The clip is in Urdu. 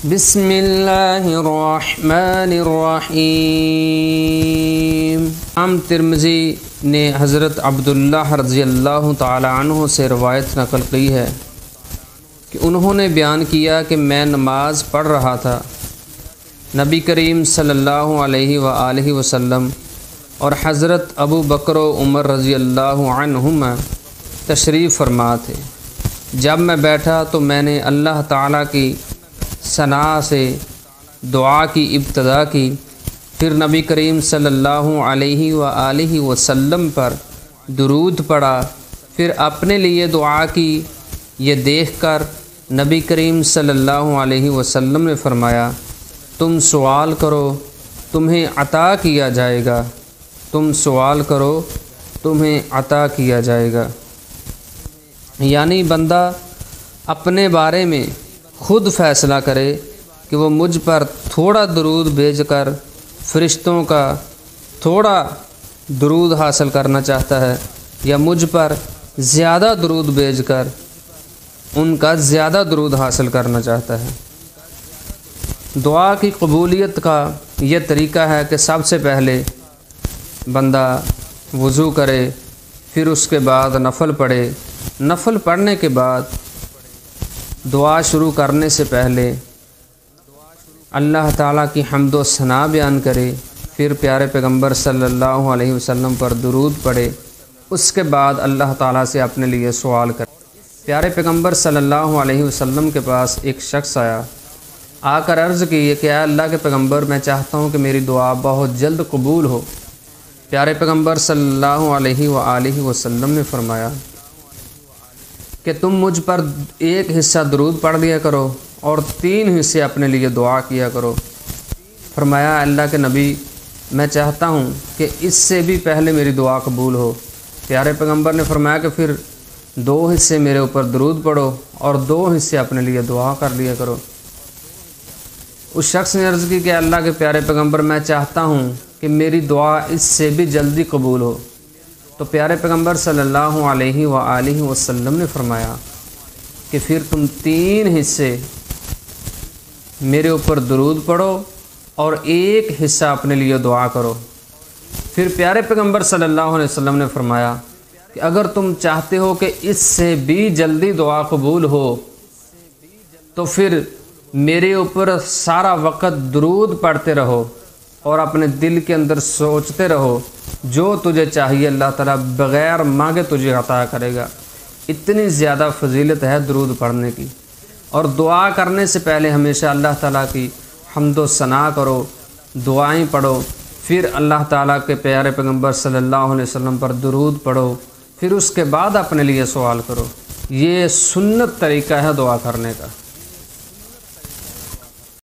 بسم اللہ الرحمن الرحیم۔ امام ترمذی نے حضرت عبداللہ رضی اللہ تعالی عنہ سے روایت نقل کی ہے کہ انہوں نے بیان کیا کہ میں نماز پڑھ رہا تھا، نبی کریم صلی اللہ علیہ وآلہ وسلم اور حضرت ابو بکر و عمر رضی اللہ عنہما تشریف فرما تھے۔ جب میں بیٹھا تو میں نے اللہ تعالیٰ کی ثنا سے دعا کی ابتدا کی، پھر نبی کریم صلی اللہ علیہ وآلہ وسلم پر درود پڑھا، پھر اپنے لیے دعا کی۔ یہ دیکھ کر نبی کریم صلی اللہ علیہ وسلم نے فرمایا، تم سوال کرو تمہیں عطا کیا جائے گا، تم سوال کرو تمہیں عطا کیا جائے گا۔ یعنی بندہ اپنے بارے میں خود فیصلہ کرے کہ وہ مجھ پر تھوڑا درود بھیج کر فرشتوں کا تھوڑا درود حاصل کرنا چاہتا ہے، یا مجھ پر زیادہ درود بھیج کر ان کا زیادہ درود حاصل کرنا چاہتا ہے۔ دعا کی قبولیت کا یہ طریقہ ہے کہ سب سے پہلے بندہ وضو کرے، پھر اس کے بعد نفل پڑھے، نفل پڑھنے کے بعد دعا شروع کرنے سے پہلے اللہ تعالیٰ کی حمد و ثنا بیان کرے، پھر پیارے پیغمبر صلی اللہ علیہ وسلم پر درود پڑھے، اس کے بعد اللہ تعالیٰ سے اپنے لیے سوال کرے۔ پیارے پیغمبر صلی اللہ علیہ وسلم کے پاس ایک شخص آ کر عرض کی کہ اے اللہ کے پیغمبر، میں چاہتا ہوں کہ میری دعا بہت جلد قبول ہو۔ پیارے پیغمبر صلی اللہ علیہ وآلہ وسلم نے فرمایا کہ تم مجھ پر ایک حصہ درود پڑھ لیا کرو اور 3 حصے اپنے لیے دعا کیا کرو۔ فرمایا اللہ کے نبی، میں چاہتا ہوں کہ اس سے بھی پہلے میری دعا قبول ہو۔ پیارے پیغمبر نے فرمایا کہ پھر 2 حصے میرے اوپر درود پڑھو اور 2 حصے اپنے لیے دعا کر لیا کرو۔ اس شخص نے عرض کی کہ اللہ کے پیارے پیغمبر، میں چاہتا ہوں کہ میری دعا اس سے بھی جلدی قبول ہو۔ تو پیارے پیغمبر صلی اللہ علیہ وآلہ وسلم نے فرمایا کہ پھر تم 3 حصے میرے اوپر درود پڑھو اور 1 حصہ اپنے لیے دعا کرو۔ پھر پیارے پیغمبر صلی اللہ علیہ وسلم نے فرمایا کہ اگر تم چاہتے ہو کہ اس سے بھی جلدی دعا قبول ہو تو پھر میرے اوپر سارا وقت درود پڑھتے رہو اور اپنے دل کے اندر سوچتے رہو، جو تجھے چاہیے اللہ تعالیٰ بغیر مانگے تجھے عطا کرے گا۔ اتنی زیادہ فضیلت ہے درود پڑھنے کی۔ اور دعا کرنے سے پہلے ہمیشہ اللہ تعالیٰ کی حمد و ثنا کرو، دعائیں پڑھو، پھر اللہ تعالیٰ کے پیارے پیغمبر صلی اللہ علیہ وسلم پر درود پڑھو، پھر اس کے بعد اپنے لیے سوال کرو۔ یہ سنت طریقہ ہے دعا کرنے کا۔